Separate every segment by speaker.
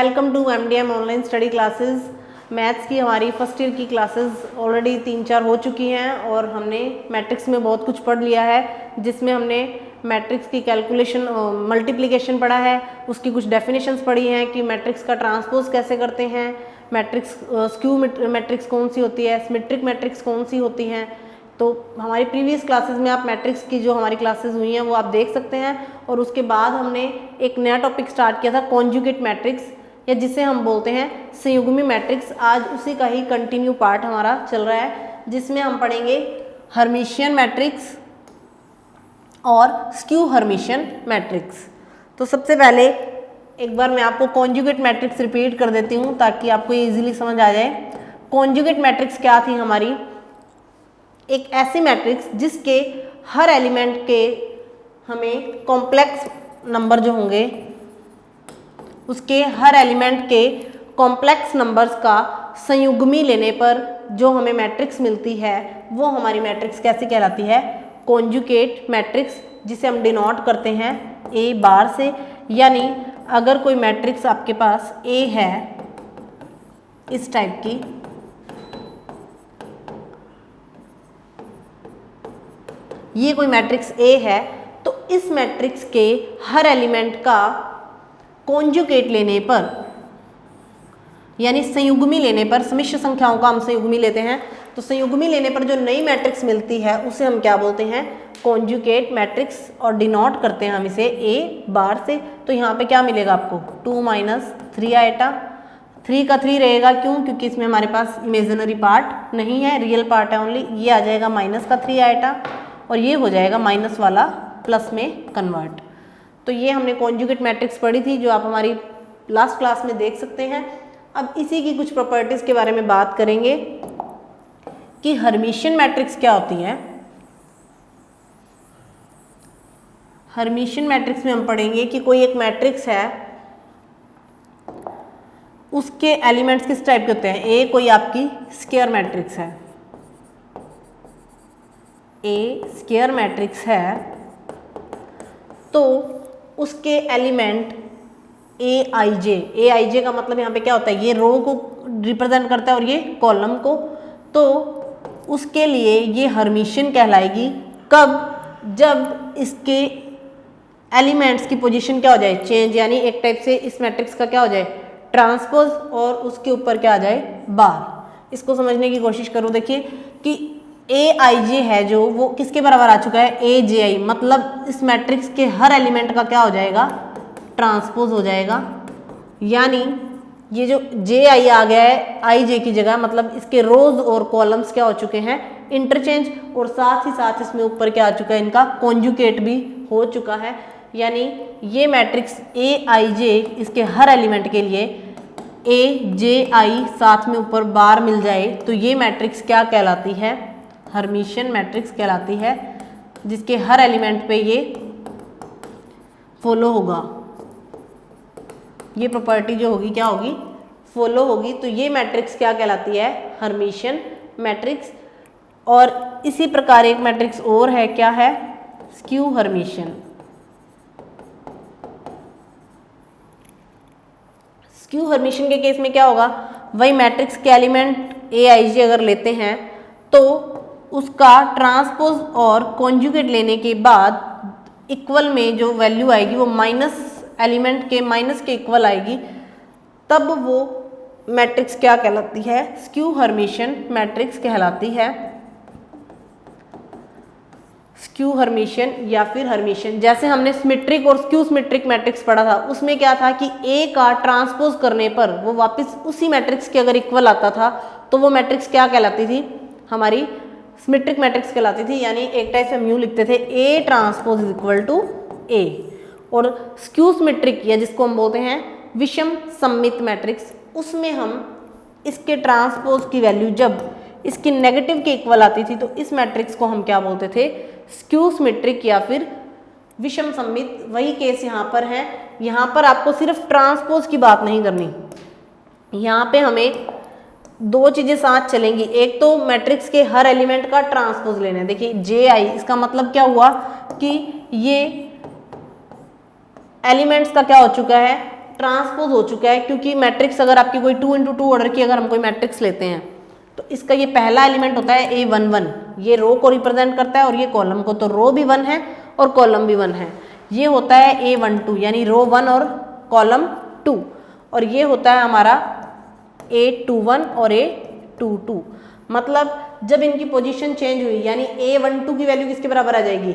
Speaker 1: Welcome to MDM online study classes. Maths की हमारी first year की क्लासेस ऑलरेडी 3-4 हो चुकी हैं और हमने मैट्रिक्स में बहुत कुछ पढ़ लिया है, जिसमें हमने मैट्रिक्स की कैलकुलेशन मल्टीप्लिकेशन पढ़ा है, उसकी कुछ डेफिनेशंस पढ़ी हैं कि मैट्रिक्स का ट्रांसपोज कैसे करते हैं, मैट्रिक्स स्क्यू मैट्रिक्स कौन सी होती है, सिमेट्रिक मैट्रिक्स कौन सी होती हैं। तो हमारी प्रीवियस क्लासेस में आप मैट्रिक्स की जो हमारी क्लासेस हुई हैं वो आप देख सकते हैं। और उसके बाद हमने एक नया टॉपिक स्टार्ट किया था कॉन्जुगेट मैट्रिक्स, या जिसे हम बोलते हैं संयुग्मी मैट्रिक्स। आज उसी का ही कंटिन्यू पार्ट हमारा चल रहा है, जिसमें हम पढ़ेंगे हर्मिशियन मैट्रिक्स और स्क्यू हर्मिशियन मैट्रिक्स। तो सबसे पहले एक बार मैं आपको कॉन्जुगेट मैट्रिक्स रिपीट कर देती हूँ ताकि आपको ये इजीली समझ आ जाए। कॉन्जुगेट मैट्रिक्स क्या थी हमारी? एक ऐसी मैट्रिक्स जिसके हर एलिमेंट के हमें कॉम्प्लेक्स नंबर जो होंगे, उसके हर एलिमेंट के कॉम्प्लेक्स नंबर्स का संयुग्मी लेने पर जो हमें मैट्रिक्स मिलती है वो हमारी मैट्रिक्स कैसी कहलाती है? कॉन्जुगेट मैट्रिक्स, जिसे हम डिनोट करते हैं ए बार से। यानी अगर कोई मैट्रिक्स आपके पास ए है इस टाइप की, ये कोई मैट्रिक्स ए है, तो इस मैट्रिक्स के हर एलिमेंट का कॉन्जुगेट लेने पर, यानी संयुग्मी लेने पर, समिश्र संख्याओं का हम संयुग्मी लेते हैं, तो संयुग्मी लेने पर जो नई मैट्रिक्स मिलती है उसे हम क्या बोलते हैं? Conjugate matrix. और डिनोट करते हैं हम इसे ए बार से। तो यहाँ पे क्या मिलेगा आपको? 2 - 3 आएटा। 3 का 3 रहेगा, क्यों? क्योंकि इसमें हमारे पास इमेजिनरी पार्ट नहीं है, रियल पार्ट है ओनली। ये आ जाएगा माइनस का 3 आएटा और ये हो जाएगा माइनस वाला प्लस में कन्वर्ट। तो ये हमने कॉन्जुगेट मैट्रिक्स पढ़ी थी, जो आप हमारी लास्ट क्लास में देख सकते हैं। अब इसी की कुछ प्रॉपर्टीज़ के बारे में बात करेंगे कि हर्मिशियन मैट्रिक्स क्या होती है। हर्मिशियन मैट्रिक्स में हम पढ़ेंगे कि कोई एक मैट्रिक्स है, उसके एलिमेंट्स किस टाइप के होते हैं। ए कोई आपकी स्क्वायर मैट्रिक्स है, ए स्क्वायर मैट्रिक्स है, तो उसके एलिमेंट ए आई जे का मतलब यहाँ पे क्या होता है? ये रो को रिप्रेजेंट करता है और ये कॉलम को। तो उसके लिए ये हर्मिशियन कहलाएगी। कब? जब इसके एलिमेंट्स की पोजीशन क्या हो जाए? चेंज, यानी एक टाइप से इस मैट्रिक्स का क्या हो जाए? ट्रांसपोज, और उसके ऊपर क्या आ जाए? बार। इसको समझने की कोशिश करो। देखिए कि ए आई जे है जो, वो किसके बराबर आ चुका है? ए जे आई। मतलब इस मैट्रिक्स के हर एलिमेंट का क्या हो जाएगा? ट्रांसपोज हो जाएगा। यानी ये जो जे आई आ गया है आई जे की जगह, मतलब इसके रोज और कॉलम्स क्या हो चुके हैं? इंटरचेंज। और साथ ही साथ इसमें ऊपर क्या आ चुका है? इनका कॉन्जुगेट भी हो चुका है। यानी ये मैट्रिक्स ए आई जे, इसके हर एलिमेंट के लिए ए जे आई साथ में ऊपर बार मिल जाए, तो ये मैट्रिक्स क्या कहलाती है? हर्मिशियन मैट्रिक्स कहलाती है, जिसके हर एलिमेंट पे ये फॉलो होगा। ये प्रॉपर्टी जो होगी क्या होगी? फॉलो होगी। तो ये मैट्रिक्स क्या कहलाती है? Hermitian matrix. और इसी प्रकार एक मैट्रिक्स और है, क्या है? Skew Hermitian. स्क्यू हर्मिशियन के केस में क्या होगा? वही मैट्रिक्स के एलिमेंट ए आई जे अगर लेते हैं तो उसका ट्रांसपोज और कॉन्जुगेट लेने के बाद इक्वल में जो वैल्यू आएगी वो माइनस एलिमेंट के माइनस के इक्वल आएगी, तब वो मैट्रिक्स क्या कहलाती है? स्क्यू हर्मिशियन मैट्रिक्स कहलाती है। स्क्यू हर्मिशियन या फिर हर्मिशियन। जैसे हमने सिमेट्रिक और स्क्यू सिमेट्रिक मैट्रिक्स पढ़ा था, उसमें क्या था कि ए का ट्रांसपोज करने पर वो वापस उसी मैट्रिक्स के अगर इक्वल आता था तो वो मैट्रिक्स क्या कहलाती थी? हमारी सिमेट्रिक मैट्रिक्स कहलाती थी। यानी एक टाइप से हम यूँ लिखते थे, A transpose is equal to A. और स्क्यू सिमेट्रिक, या जिसको हम बोलते हैं विषम सममित मैट्रिक्स, उसमें हम इसके ट्रांसपोज की वैल्यू जब इसकी नेगेटिव के इक्वल आती थी तो इस मैट्रिक्स को हम क्या बोलते थे? स्क्यू सिमेट्रिक या फिर विषम सममित। वही केस यहाँ पर है। यहाँ पर आपको सिर्फ ट्रांसपोज की बात नहीं करनी, यहाँ पे हमें दो चीजें साथ चलेंगी। एक तो मैट्रिक्स के हर एलिमेंट का ट्रांसपोज लेना है। देखिए जे आई, इसका मतलब क्या हुआ कि ये एलिमेंट्स का क्या हो चुका है? ट्रांसपोज हो चुका है, क्योंकि मैट्रिक्स अगर आपकी कोई 2x2 ऑर्डर की अगर हम कोई मैट्रिक्स लेते हैं तो इसका ये पहला एलिमेंट होता है A11, ये रो को रिप्रेजेंट करता है और ये कॉलम को, तो रो भी 1 है और कॉलम भी 1 है। ये होता है A12 यानी रो 1 और कॉलम 2, और ये होता है हमारा A21 और A22। मतलब जब इनकी पोजीशन चेंज हुई यानी A12 की वैल्यू किसके बराबर आ जाएगी,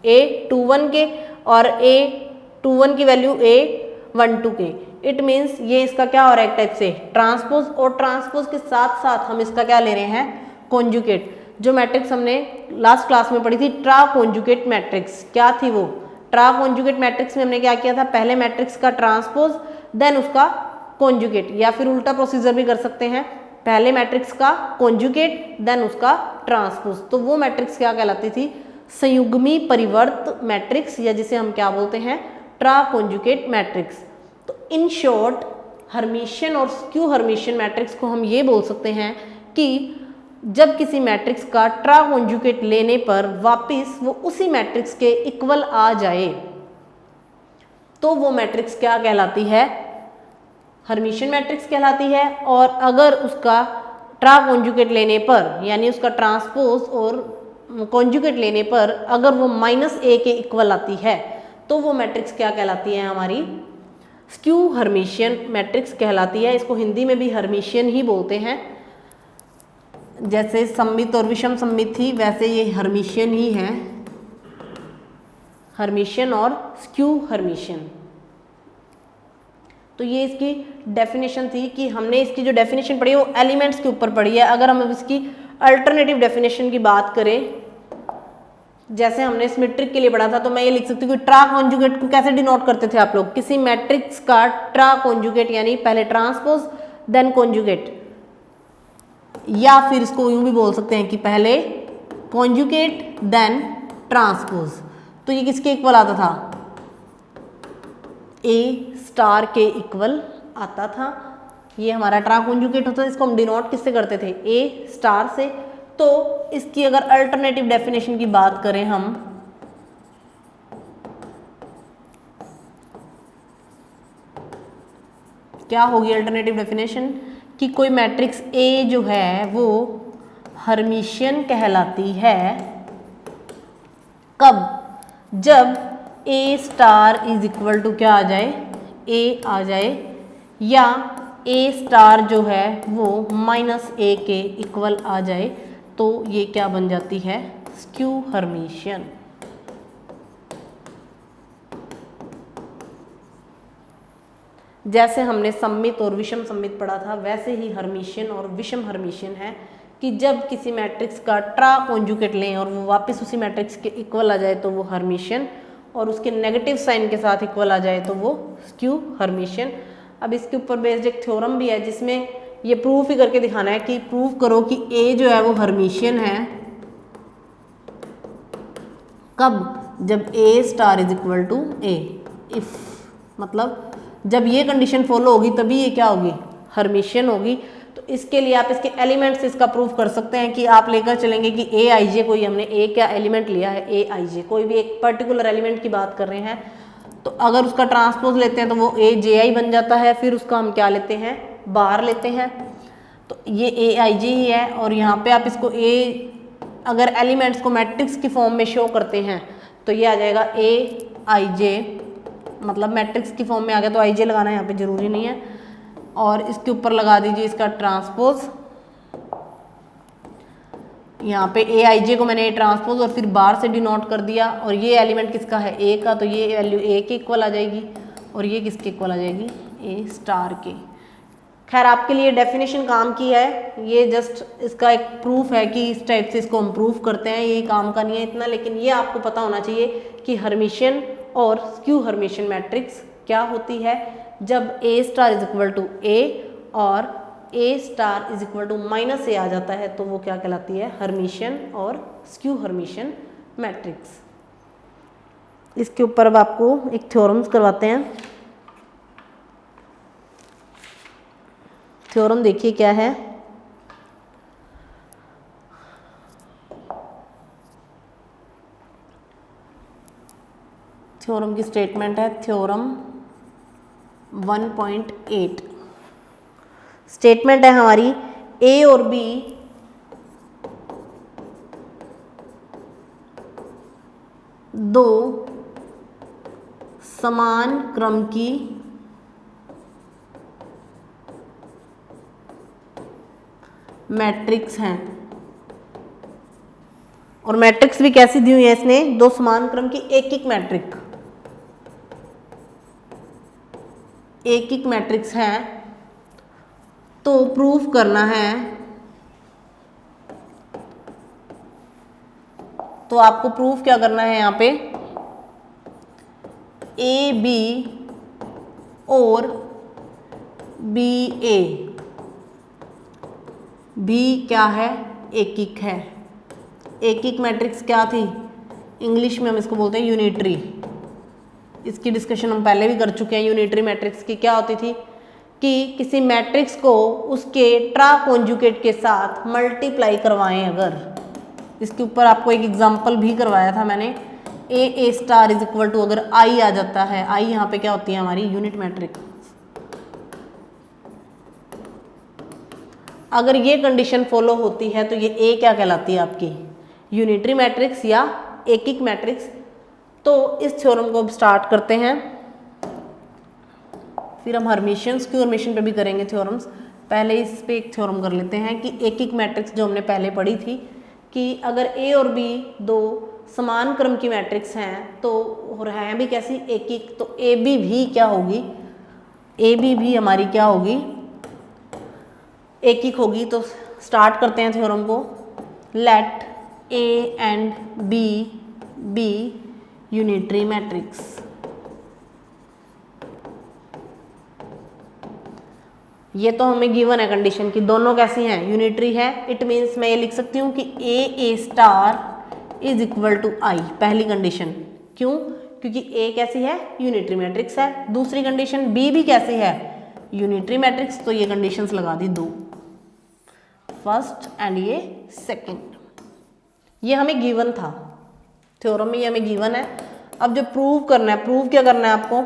Speaker 1: A21 के, और A21 की वैल्यू A12 के। इट मीन्स ये इसका क्या हो रहा है, एक टाइप से ट्रांसपोज, और ट्रांसपोज के साथ साथ हम इसका क्या ले रहे हैं, कॉन्जुगेट। जो मैट्रिक्स हमने लास्ट क्लास में पढ़ी थी ट्रा कॉन्जुगेट मैट्रिक्स, क्या थी वो, ट्रा कॉन्जुगेट मैट्रिक्स में हमने क्या किया था, पहले मैट्रिक्स का ट्रांसपोज देन उसका कॉन्जुगेट, या फिर उल्टा प्रोसीजर भी कर सकते हैं, पहले मैट्रिक्स का कॉन्जुगेट देन उसका ट्रांसपोज। तो वो मैट्रिक्स क्या कहलाती थी, संयुग्मी परिवर्त मैट्रिक्स, या जिसे हम क्या बोलते हैं, ट्रा कॉन्जुगेट मैट्रिक्स। तो इन शॉर्ट हर्मिशियन और स्क्यू हर्मिशियन मैट्रिक्स को हम ये बोल सकते हैं कि जब किसी मैट्रिक्स का ट्रा कॉन्जुगेट लेने पर वापिस वो उसी मैट्रिक्स के इक्वल आ जाए तो वो मैट्रिक्स क्या कहलाती है, हर्मिशियन मैट्रिक्स कहलाती है। और अगर उसका ट्रा कॉन्जुगेट लेने पर यानी उसका ट्रांसपोज और कॉन्जुगेट लेने पर अगर वो -a के इक्वल आती है तो वो मैट्रिक्स क्या कहलाती है, हमारी स्क्यू हर्मिशियन मैट्रिक्स कहलाती है। इसको हिंदी में भी हर्मिशियन ही बोलते हैं, जैसे सममित और विषम सममित थी वैसे ये हर्मिशियन ही है, हर्मिशियन और स्क्यू हर्मिशियन। तो ये इसकी डेफिनेशन थी कि हमने इसकी जो डेफिनेशन पढ़ी है वो एलिमेंट्स के ऊपर पढ़ी है। अगर हम इसकी अल्टरनेटिव डेफिनेशन की बात करें, जैसे हमने सिमेट्रिक के लिए पढ़ा था, तो मैं ये लिख सकती हूँ कि ट्रा कॉन्जुगेट को कैसे डिनोट करते थे आप लोग, किसी मैट्रिक्स का ट्रा कॉन्जुगेट यानी पहले ट्रांसपोज देन कॉन्जुगेट, या फिर इसको यूं भी बोल सकते हैं कि पहले कॉन्जुगेट देन ट्रांसपोज। तो ये किसके इक्वल आता था, A स्टार के इक्वल आता था। ये हमारा ट्रा कॉन्जुगेट होता है, इसको हम डिनोट किससे करते थे, A स्टार से। तो इसकी अगर अल्टरनेटिव डेफिनेशन की बात करें हम, क्या होगी अल्टरनेटिव डेफिनेशन, कि कोई मैट्रिक्स A जो है वो हर्मिशियन कहलाती है कब, जब A star is equal to क्या आ जाए, A आ जाए, या A स्टार जो है वो -a के इक्वल आ जाए, तो ये क्या बन जाती है, स्क्यू हर्मिशियन। जैसे हमने सम्मित और विषम सम्मित पढ़ा था वैसे ही हर्मिशियन और विषम हर्मिशियन है कि जब किसी मैट्रिक्स का ट्रा कॉन्जुगेट लें और वो वापस उसी मैट्रिक्स के इक्वल आ जाए तो वो हर्मिशियन, और उसके नेगेटिव साइन के साथ इक्वल आ जाए तो वो स्क्यू हर्मिशियन। अब इसके ऊपर बेस्ड एक थ्योरम भी है जिसमें ये प्रूफ ही करके दिखाना है कि प्रूफ करो कि A जो है वो हर्मिशियन है कब, जब A star is equal to A। If मतलब जब ये कंडीशन फॉलो होगी तभी ये क्या होगी, हर्मिशियन होगी। तो इसके लिए आप इसके एलिमेंट्स इसका प्रूफ कर सकते हैं कि आप लेकर चलेंगे कि Aij, कोई हमने A क्या एलिमेंट लिया है, Aij कोई भी एक पर्टिकुलर एलिमेंट की बात कर रहे हैं, तो अगर उसका ट्रांसपोज लेते हैं तो वो Aji बन जाता है, फिर उसका हम क्या लेते हैं, बार लेते हैं, तो ये Aij ही है। और यहाँ पे आप इसको अगर एलिमेंट्स को मैट्रिक्स की फॉर्म में शो करते हैं तो ये आ जाएगा Aij, मतलब मैट्रिक्स की फॉर्म में आ गया तो Ij लगाना यहाँ पे जरूरी नहीं है, और इसके ऊपर लगा दीजिए इसका ट्रांसपोज। यहाँ पे Aij को मैंने ट्रांसपोज और फिर बार से डिनोट कर दिया, और ये एलिमेंट किसका है, A का, तो ये वैल्यू A के इक्वल आ जाएगी, और ये किसके इक्वल आ जाएगी, A स्टार के। खैर आपके लिए डेफिनेशन काम की है, ये जस्ट इसका एक प्रूफ है कि इस टाइप से इसको हम प्रूफ करते हैं, ये काम का नहीं है इतना, लेकिन ये आपको पता होना चाहिए कि हर्मिशियन और स्क्यू हर्मिशियन मैट्रिक्स क्या होती है। जब A star is equal to A और A star is equal to -a आ जाता है तो वो क्या कहलाती है, हर्मिशियन और स्क्यू हर्मिशियन मैट्रिक्स। इसके ऊपर अब आपको एक थ्योरम्स करवाते हैं। थ्योरम देखिए क्या है, थ्योरम की स्टेटमेंट है, थ्योरम 1.8। स्टेटमेंट है हमारी ए और बी दो समान क्रम की मैट्रिक्स हैं। और मैट्रिक्स भी कैसी दी हुई है इसने, दो समान क्रम की एक मैट्रिक्स है। तो प्रूफ करना है, तो आपको प्रूफ क्या करना है यहाँ पे, ए बी और बी ए भी क्या है, एकिक है। एकिक मैट्रिक्स क्या थी, इंग्लिश में हम इसको बोलते हैं यूनिटरी। इसकी डिस्कशन हम पहले भी कर चुके हैं। यूनिटरी मैट्रिक्स की क्या होती थी कि किसी मैट्रिक्स को उसके ट्रा कॉन्जुगेट के साथ मल्टीप्लाई करवाएं। अगर इसके ऊपर आपको एक एग्जांपल भी करवाया था मैंने, ए स्टार इज इक्वल टू, अगर आई आ जाता है, आई यहाँ पे क्या होती है हमारी यूनिट मैट्रिक्स। अगर ये कंडीशन फॉलो होती है तो ये ए क्या कहलाती है आपकी, यूनिटरी मैट्रिक्स या एकिक मैट्रिक्स। तो इस थ्योरम को अब स्टार्ट करते हैं, फिर हम हर्मिशियंस की हर्मिशियन पे भी करेंगे थ्योरम्स। पहले इस पे एक थ्योरम कर लेते हैं कि एकिक मैट्रिक्स जो हमने पहले पढ़ी थी कि अगर ए और बी दो समान क्रम की मैट्रिक्स हैं तो हैं भी कैसी, एकिक। तो ए बी भी क्या होगी, ए बी भी हमारी क्या होगी, एकिक होगी। तो स्टार्ट करते हैं थ्योरम को। Let A and B be unitary matrix. ये तो हमें गिवन है कंडीशन की, दोनों कैसी हैं, यूनिटरी है। इट मीन्स मैं ये लिख सकती हूँ कि ए स्टार इज इक्वल टू आई, पहली कंडीशन। क्यों, क्योंकि ए कैसी है, यूनिटरी मैट्रिक्स है। दूसरी कंडीशन बी भी कैसी है, यूनिटरी मैट्रिक्स। तो ये कंडीशंस लगा दी दो, फर्स्ट एंड ये सेकंड। ये हमें गिवन था थ्योरम में, ये हमें गिवन है। अब जो प्रूव करना है, प्रूव क्या करना है आपको,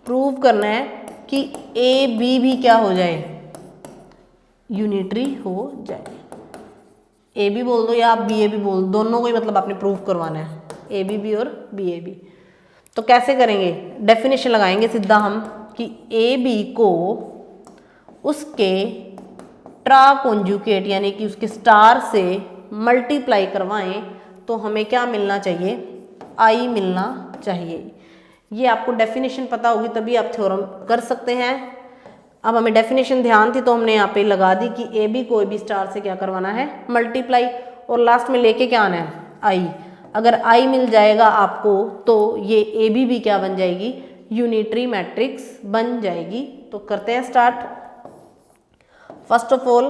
Speaker 1: प्रूव करना है कि ए बी भी क्या हो जाए, यूनिटरी हो जाए। ए बी बोल दो या आप बी ए बी बोल दो, दोनों को ही मतलब आपने प्रूव करवाना है, ए बी बी और बी ए बी। तो कैसे करेंगे, डेफिनेशन लगाएंगे सीधा हम कि ए बी को उसके ट्रा कॉन्जुगेट यानी कि उसके स्टार से मल्टीप्लाई करवाएं तो हमें क्या मिलना चाहिए, आई मिलना चाहिए। ये आपको डेफिनेशन पता होगी तभी आप थ्योरम कर सकते हैं। अब हमें डेफिनेशन ध्यान थी तो हमने यहाँ पे लगा दी कि ए बी को ए बी स्टार से क्या करवाना है, मल्टीप्लाई, और लास्ट में लेके क्या आना है, आई। अगर आई मिल जाएगा आपको तो ये ए बी भी क्या बन जाएगी, यूनिटरी मैट्रिक्स बन जाएगी। तो करते हैं start. First of all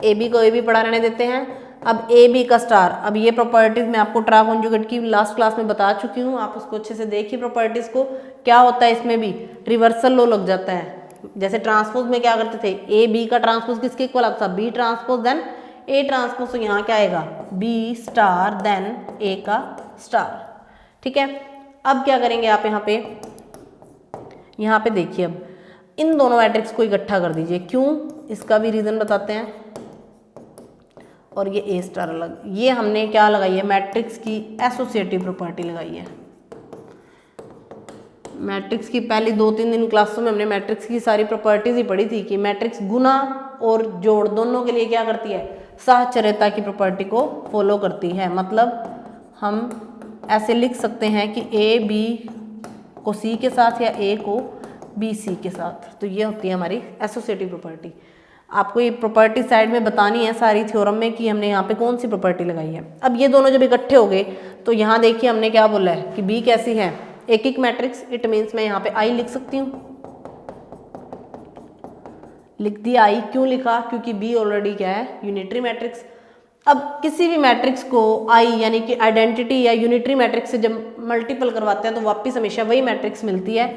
Speaker 1: A B को ए बी पढ़ा रहने देते हैं। अब ए बी का स्टार, अब ये प्रॉपर्टीज मैं आपको ट्रा कॉन्जुगेट की लास्ट क्लास में बता चुकी हूँ, आप उसको अच्छे से देखिए प्रॉपर्टीज को। क्या होता है इसमें भी रिवर्सल लो लग जाता है। जैसे ट्रांसपोज में क्या करते थे, ए बी का ट्रांसपोज किसके इक्वल आता था, B transpose then A transpose. तो यहाँ क्या आएगा, बी स्टार देन ए का स्टार। ठीक है, अब क्या करेंगे आप यहाँ पे देखिए, अब इन दोनों मैट्रिक्स को इकट्ठा कर दीजिए। क्यों, इसका भी रीजन बताते हैं। और ये ए स्टार अलग, ये हमने क्या लगाई है, मैट्रिक्स की एसोसिएटिव प्रॉपर्टी लगाई है। मैट्रिक्स की पहली 2-3 दिन क्लासों में हमने मैट्रिक्स की सारी प्रॉपर्टीज ही पढ़ी थी कि मैट्रिक्स गुना और जोड़ दोनों के लिए क्या करती है, साहचर्यता की प्रॉपर्टी को फॉलो करती है। मतलब हम ऐसे लिख सकते हैं कि ए बी को सी के साथ या ए को बी सी के साथ। तो ये होती है हमारी एसोसिएटिव प्रॉपर्टी। आपको ये प्रॉपर्टी साइड में बतानी है सारी थ्योरम में कि हमने यहाँ पे कौन सी प्रॉपर्टी लगाई है। अब ये दोनों जब इकट्ठे हो गए तो यहाँ देखिए हमने क्या बोला है कि बी कैसी है, एकिक मैट्रिक्स। इट मीन्स मैं यहाँ पे आई लिख सकती हूँ, लिख दिया आई। क्यों लिखा, क्योंकि बी ऑलरेडी क्या है, यूनिटरी मैट्रिक्स। अब किसी भी मैट्रिक्स को आई यानी कि आइडेंटिटी या यूनिटरी मैट्रिक्स से जब मल्टीपल करवाते हैं तो वापस हमेशा वही मैट्रिक्स मिलती है।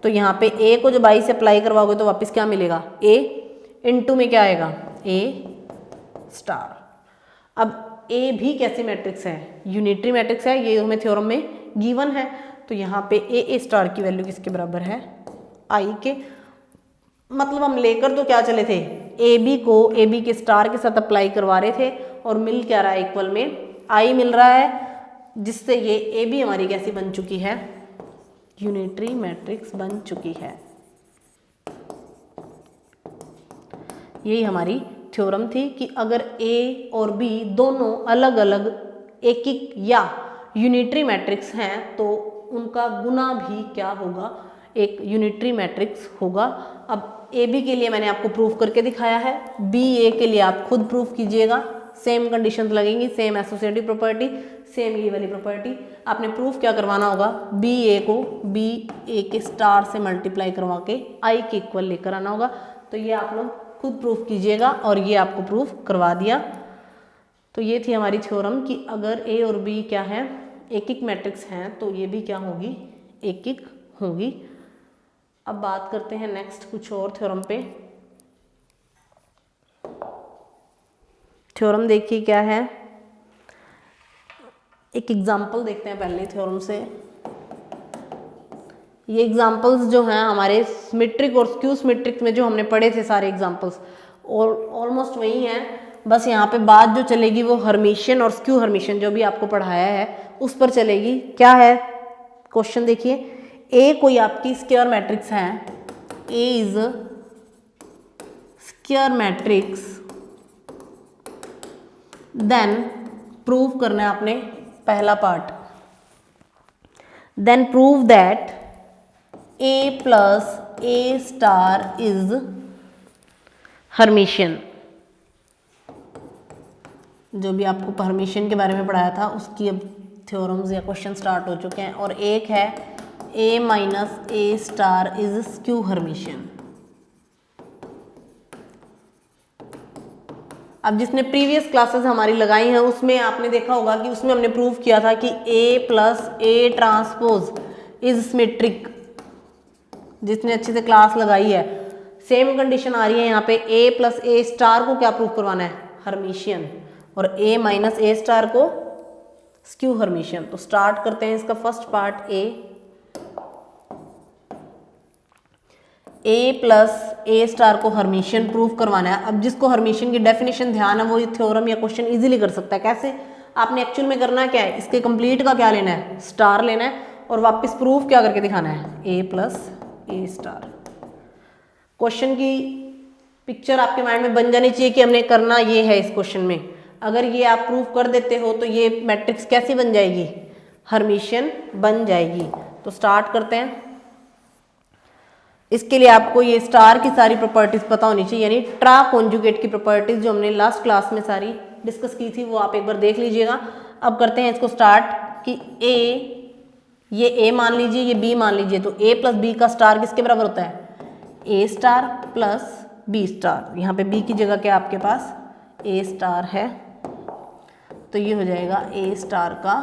Speaker 1: तो यहाँ पे ए को जब आई से अप्लाई करवाओगे तो वापस क्या मिलेगा, ए इनटू में क्या आएगा, ए स्टार। अब ए भी कैसी मैट्रिक्स है, यूनिटरी मैट्रिक्स है, ये हमें थ्योरम में गिवन है, तो यहाँ पे ए स्टार की वैल्यू किसके बराबर है, आई के। मतलब हम लेकर तो क्या चले थे, ए बी को ए बी के स्टार के साथ अप्लाई करवा रहे थे और मिल क्या रहा है, इक्वल में आई मिल रहा है, जिससे ये ए बी हमारी कैसी बन चुकी है, यूनिटरी मैट्रिक्स बन चुकी है। यही हमारी थ्योरम थी कि अगर ए और बी दोनों अलग अलग एक या यूनिटरी मैट्रिक्स हैं तो उनका गुना भी क्या होगा, एक यूनिटरी मैट्रिक्स होगा। अब ए बी के लिए मैंने आपको प्रूफ करके दिखाया है, बी ए के लिए आप खुद प्रूफ कीजिएगा, सेम कंडीशंस लगेंगी, सेम एसोसिएटिव प्रॉपर्टी, सेम ये वाली प्रॉपर्टी। आपने प्रूफ क्या करवाना होगा, बी ए को बी ए के स्टार से मल्टीप्लाई करवा के आई के इक्वल लेकर आना होगा। तो ये आप लोग खुद प्रूफ कीजिएगा और ये आपको प्रूफ करवा दिया। तो ये थी हमारी थ्योरम कि अगर ए और बी क्या है, एक मैट्रिक्स हैं, तो ये भी क्या होगी, एक होगी। अब बात करते हैं नेक्स्ट कुछ और थ्योरम पे। थ्योरम देखिए क्या है, एक एग्जाम्पल देखते हैं पहले थ्योरम से। ये एग्जाम्पल्स जो हैं हमारे सिमेट्रिक और स्क्यू सिमेट्रिक में जो हमने पढ़े थे सारे एग्जाम्पल्स और ऑलमोस्ट वही हैं, बस यहाँ पे बात जो चलेगी वो हर्मिशियन और स्क्यू हर्मिशियन जो भी आपको पढ़ाया है उस पर चलेगी। क्या है क्वेश्चन देखिए, ए कोई आपकी स्क्वायर मैट्रिक्स है, A is square matrix, then prove करना है आपने पहला part, then prove that A plus A star is Hermitian. जो भी आपको हर्मिशियन के बारे में पढ़ाया था उसकी अब थ्योरम्स या क्वेश्चन स्टार्ट हो चुके हैं। और एक है A minus A star is skew Hermitian. अब जिसने प्रीवियस क्लासेस हमारी लगाई हैं उसमें आपने देखा होगा कि उसमें हमने प्रूव किया था कि A plus A transpose is symmetric. जिसने अच्छे से क्लास लगाई है, सेम कंडीशन आ रही है यहाँ पे, ए प्लस ए स्टार को क्या प्रूव करवाना है, हर्मिशियन, और ए माइनस ए स्टार को स्क्यू हर्मिशियन। तो स्टार्ट करते हैं इसका first part, A plus A star को हर्मिशियन प्रूव करवाना है। अब जिसको हर्मिशियन की डेफिनेशन ध्यान है वो ये थ्योरम या क्वेश्चन इजीली कर सकता है। कैसे, आपने एक्चुअल में करना क्या है, इसके कंप्लीट का क्या लेना है, स्टार लेना है और वापस प्रूफ क्या करके दिखाना है, ए प्लस ए स्टार। क्वेश्चन की पिक्चर आपके माइंड में बन जानी चाहिए कि हमने करना ये है इस क्वेश्चन में। अगर ये आप प्रूफ कर देते हो तो ये मैट्रिक्स कैसी बन जाएगी, हर्मिशियन बन जाएगी। तो स्टार्ट करते हैं। इसके लिए आपको ये स्टार की सारी प्रॉपर्टीज पता होनी चाहिए, यानी ट्रा कॉन्जुगेट की प्रॉपर्टीज जो हमने लास्ट क्लास में सारी डिस्कस की थी वो आप एक बार देख लीजिएगा। अब करते हैं इसको स्टार्ट कि ये ए मान लीजिए, ये बी मान लीजिए, तो ए प्लस बी का स्टार किसके बराबर होता है, ए स्टार प्लस बी स्टार। यहाँ पे बी की जगह क्या आपके पास ए स्टार है, तो ये हो जाएगा ए स्टार का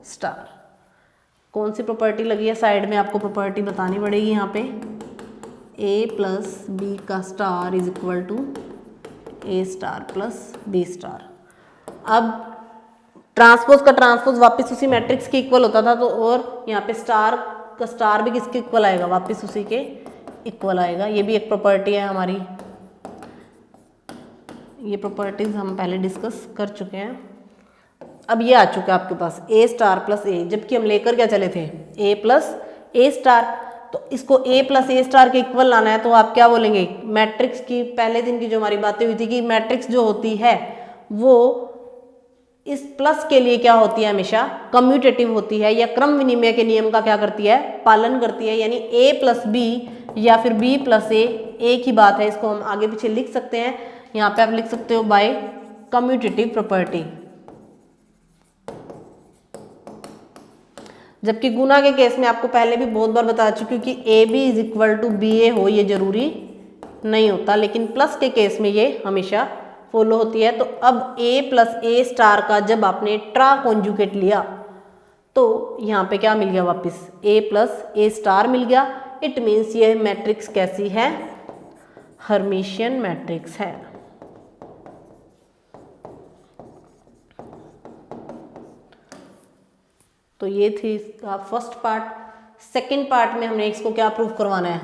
Speaker 1: स्टार। कौन सी प्रॉपर्टी लगी है साइड में, आपको प्रॉपर्टी बतानी पड़ेगी यहाँ पे, ए प्लस बी का star is equal to A star plus B star. अब ट्रांसपोज का ट्रांसपोज वापस उसी मैट्रिक्स के इक्वल होता था, तो और यहाँ पे स्टार का स्टार भी किसके इक्वल आएगा, वापस उसी के इक्वल आएगा। ये भी एक प्रॉपर्टी है हमारी, ये प्रॉपर्टीज हम पहले डिस्कस कर चुके हैं। अब ये आ चुका है आपके पास ए स्टार प्लस ए, जबकि हम लेकर क्या चले थे, ए प्लस ए स्टार। तो इसको ए प्लस ए स्टार के इक्वल लाना है, तो आप क्या बोलेंगे, मैट्रिक्स की पहले दिन की जो हमारी बातें हुई थी कि मैट्रिक्स जो होती है वो इस प्लस के लिए क्या होती है, हमेशा कम्यूटेटिव होती है या क्रम विनिमय के नियम का क्या करती है, पालन करती है। यानी ए प्लस बी या फिर बी प्लस ए, एक ही बात है, इसको हम आगे पीछे लिख सकते हैं। यहाँ पे आप लिख सकते हो बाय कम्यूटेटिव प्रॉपर्टी। जबकि गुना के केस में आपको पहले भी बहुत बार बता चुकी हूँ कि A B is equal to B A हो, ये जरूरी नहीं होता, लेकिन प्लस के केस में ये हमेशा फॉलो होती है। तो अब ए प्लस ए स्टार का जब आपने ट्रा कॉन्जुगेट लिया तो यहाँ पे क्या मिल गया, वापस ए प्लस ए स्टार मिल गया। इट मीन्स ये मैट्रिक्स कैसी है, हर्मिशियन मैट्रिक्स है। तो ये थी इसका फर्स्ट पार्ट। सेकंड पार्ट में हमने इसको क्या प्रूव करवाना है,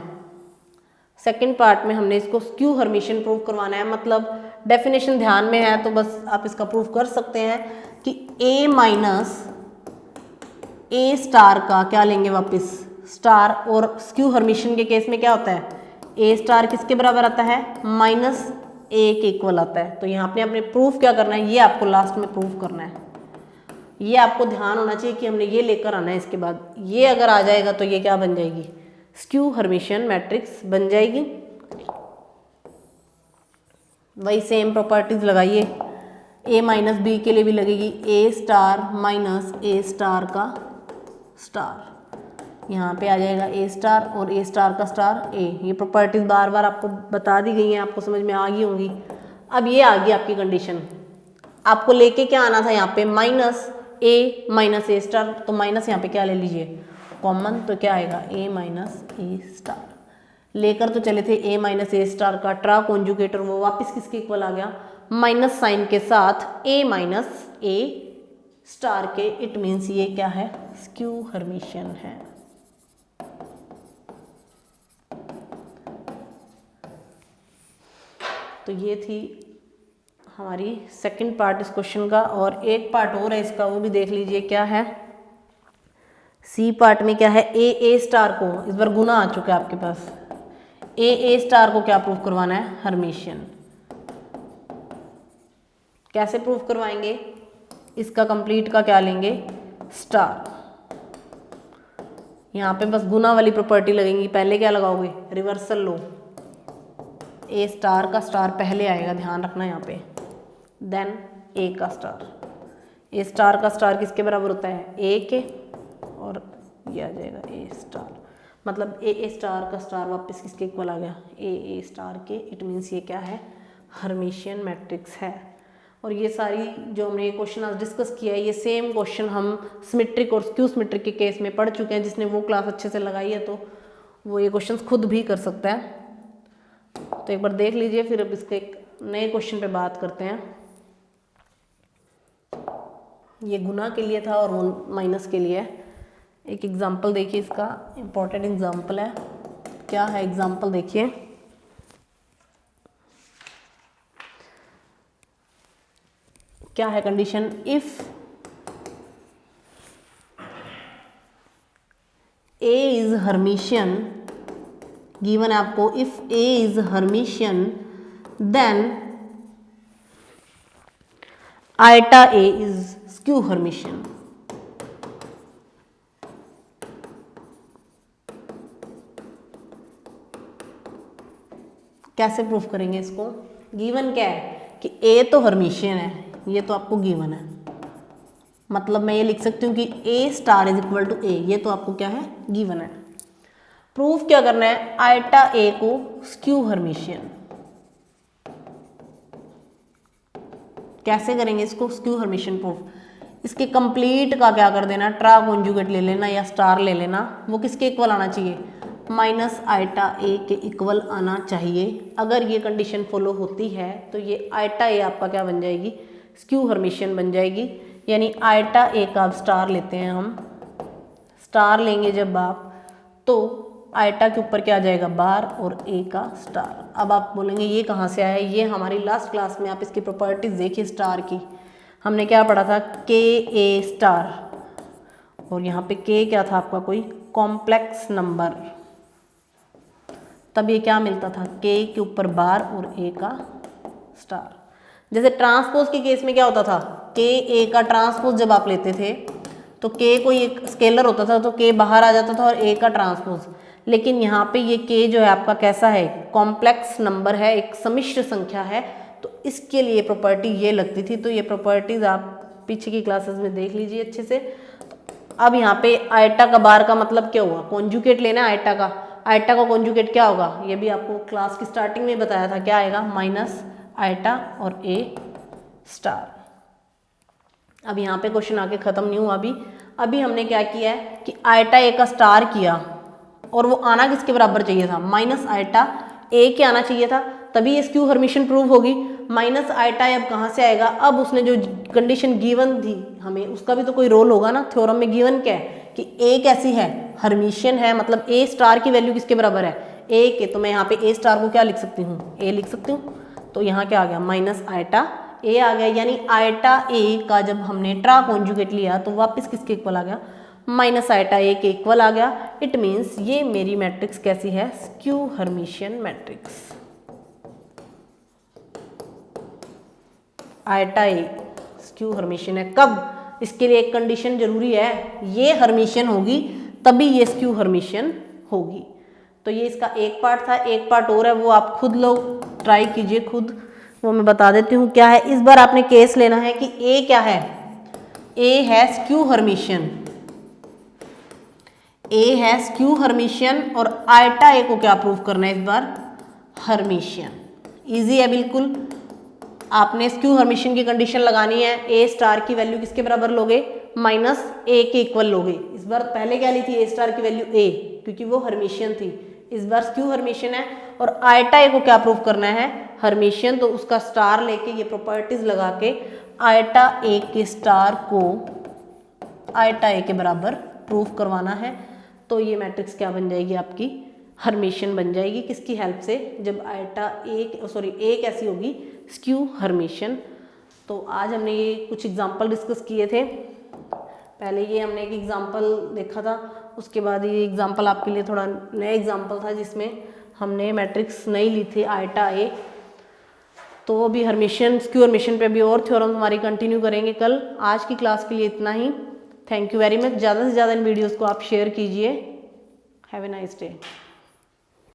Speaker 1: सेकंड पार्ट में हमने इसको स्क्यू हर्मिशियन प्रूव करवाना है। मतलब डेफिनेशन ध्यान में है तो बस आप इसका प्रूव कर सकते हैं कि a माइनस ए स्टार का क्या लेंगे वापस स्टार, और स्क्यू हर्मिशियन के केस में क्या होता है ए स्टार किसके बराबर आता है माइनस ए के इक्वल आता है। तो यहाँ पे आपने प्रूफ क्या करना है, ये आपको लास्ट में प्रूफ करना है। ये आपको ध्यान होना चाहिए कि हमने ये लेकर आना है। इसके बाद ये अगर आ जाएगा तो ये क्या बन जाएगी, स्क्यू हर्मिशियन मैट्रिक्स बन जाएगी। वही सेम प्रॉपर्टीज लगाइए, a माइनस बी के लिए भी लगेगी a star minus A star का स्टार, यहाँ पे आ जाएगा a स्टार और a स्टार का स्टार a। ये प्रॉपर्टीज बार बार आपको बता दी गई हैं, आपको समझ में आ गई होंगी। अब ये आ गई आपकी कंडीशन, आपको लेके क्या आना था यहाँ पे माइनस ए स्टार, तो माइनस यहाँ पे क्या ले लीजिए कॉमन, तो क्या आएगा a माइनस ए स्टार। लेकर तो चले थे a माइनस ए स्टार का ट्रा कॉन्जुगेटर, वो वापस किसके इक्वल आ गया माइनस साइन के साथ a माइनस ए स्टार के। इट मीन्स ये क्या है स्क्यू हर्मिशियन है। तो ये थी हमारी सेकंड पार्ट इस क्वेश्चन का। और एक पार्ट और है इसका, वो भी देख लीजिए क्या है। सी पार्ट में क्या है, ए स्टार को इस बार गुना आ चुका है आपके पास, ए स्टार को क्या प्रूव करवाना है हर्मिशियन। कैसे प्रूव करवाएंगे, इसका कंप्लीट का क्या लेंगे स्टार, यहाँ पे बस गुना वाली प्रॉपर्टी लगेंगी। पहले क्या लगाओगे रिवर्सल लो, ए स्टार का स्टार पहले आएगा, ध्यान रखना यहाँ पे, देन ए का स्टार। ए स्टार का स्टार किसके बराबर होता है ए के, और ये आ जाएगा ए स्टार। मतलब ए स्टार का स्टार वापस किसके इक्वल आ गया ए स्टार के। इट मीन्स ये क्या है हर्मिशियन मैट्रिक्स है। और ये सारी जो हमने ये क्वेश्चन आज डिस्कस किया है, ये सेम क्वेश्चन हम सिमेट्रिक और स्क्यू सिमेट्रिक के केस में पढ़ चुके हैं। जिसने वो क्लास अच्छे से लगाई है तो वो ये क्वेश्चंस खुद भी कर सकता है। तो एक बार देख लीजिए, फिर अब इसके एक नए क्वेश्चन पे बात करते हैं। ये गुना के लिए था और वो माइनस के लिए। एक एग्जाम्पल देखिए, इसका इम्पोर्टेंट एग्जाम्पल है। क्या है एग्जाम्पल देखिए, क्या है condition, if A is Hermitian, given है आपको, if A is Hermitian then iota A is skew Hermitian. कैसे प्रूफ करेंगे इसको, गिवन क्या है कि A तो हर्मिशियन है, ये तो आपको गिवन है। मतलब मैं ये लिख सकती हूँ कि A star is equal to A, ये तो आपको क्या है गिवन है। प्रूफ क्या करना है, आइटा A को स्क्यू हर्मिशियन। कैसे करेंगे इसको स्क्यू हर्मिशियन प्रूफ, इसके कंप्लीट का क्या कर देना, ट्रा कॉन्जुगेट ले लेना या स्टार ले लेना। वो किसके इक्वल आना चाहिए माइनस आइटा A के इक्वल आना चाहिए। अगर ये कंडीशन फॉलो होती है तो ये आइटा A आपका क्या बन जाएगी स्क्यू हर्मिशियन बन जाएगी। यानी आइटा A का आप स्टार लेते हैं, हम स्टार लेंगे जब आप, तो आइटा के ऊपर क्या आ जाएगा बार और A का स्टार। अब आप बोलेंगे ये कहाँ से आया, ये हमारी लास्ट क्लास में आप इसकी प्रॉपर्टीज देखिए स्टार की, हमने क्या पढ़ा था के स्टार, और यहाँ पे K क्या था आपका कोई कॉम्प्लेक्स नंबर। तब ये क्या मिलता था K के ऊपर बार और A का स्टार। जैसे ट्रांसपोज के केस में क्या होता था, K A का ट्रांसपोज जब आप लेते थे तो K कोई एक स्केलर होता था तो K बाहर आ जाता था और A का ट्रांसपोज। लेकिन यहाँ पे ये K जो है आपका कैसा है कॉम्प्लेक्स नंबर है, एक सम्मिश्र संख्या है, तो इसके लिए प्रॉपर्टी ये लगती थी। तो ये प्रॉपर्टीज आप पीछे की क्लासेस में देख लीजिए अच्छे से। अब यहाँ पे आइटा का बार का मतलब क्या हुआ, कॉन्जुगेट लेना है आइटा का। आइटा का कॉन्जुगेट क्या होगा, ये भी आपको क्लास की स्टार्टिंग में बताया था, क्या आएगा माइनस आइटा और A स्टार। अब यहाँ पे क्वेश्चन आके ख़त्म नहीं हुआ। अभी हमने क्या किया है कि आइटा A का स्टार किया, और वो आना किसके बराबर चाहिए था माइनस आइटा A के आना चाहिए था, तभी ये स्क्यू हर्मिशियन प्रूव होगी। माइनस आइटा अब कहाँ से आएगा, अब उसने जो कंडीशन गिवन थी हमें, उसका भी तो कोई रोल होगा ना। थ्योरम में गिवन क्या है कि ए कैसी है, हर्मिशियन है, मतलब ए स्टार की वैल्यू किसके बराबर है, ए के। तो मैं यहाँ पे ए स्टार को क्या लिख सकती हूँ, ए लिख सकती हूँ। तो यहाँ क्या आ गया, माइनस आयटा ए आ गया, यानी आयटा ए का जब हमने ट्रा कॉन्जुगेट लिया तो वापस किसके इक्वल आ गया, माइनस आयटा ए के इक्वल आ गया। इट मीन्स ये मेरी मैट्रिक्स कैसी है, skew Hermitian matrix. Eta A skew Hermitian है। कब, इसके लिए एक कंडीशन जरूरी है, ये हर्मिशियन होगी तभी ये स्क्यू हर्मिशियन होगी। तो ये इसका एक पार्ट था, एक पार्ट और है, वो आप खुद लोग ट्राई कीजिए खुद, वो मैं बता देती हूँ क्या है। इस बार आपने केस लेना है कि ए क्या है, ए है स्क्यू हर्मिशियन, ए है स्क्यू हर्मिशियन और आयटा ए को क्या प्रूव करना है इस बार, हर्मिशियन। इजी है बिल्कुल। आपने स्क्यू हर्मिशियन की कंडीशन लगानी है, ए स्टार की वैल्यू किसके बराबर लोगे, माइनस ए के इक्वल लोगे। इस बार पहले क्या ली थी, ए स्टार की वैल्यू ए, क्योंकि वो हर्मिशियन थी। इस बार स्क्यू हर्मिशियन है और आयटा ए को क्या प्रूव करना है, हर्मिशियन। तो उसका स्टार लेके ये प्रॉपर्टीज लगा के आयटा ए के स्टार को आयटा ए के बराबर प्रूव करवाना है। तो ये मैट्रिक्स क्या बन जाएगी आपकी, हर्मिशियन बन जाएगी। किसकी हेल्प से, जब आयटा ए कैसी होगी, स्क्यू हर्मिशियन। तो आज हमने ये कुछ एग्जाम्पल डिस्कस किए थे। पहले ये हमने एक एग्जाम्पल देखा था, उसके बाद ये एग्जाम्पल आपके लिए थोड़ा नया एग्जाम्पल था जिसमें हमने मैट्रिक्स नहीं ली थी आयटा ए। तो अभी हर्मिशियन स्क्यू हर्मिशियन पे भी और थ्योरम हमारी कंटिन्यू करेंगे कल। आज की क्लास के लिए इतना ही। Thank you very much. ज़्यादा से ज़्यादा इन वीडियोज़ को आप शेयर कीजिए। Have a nice day.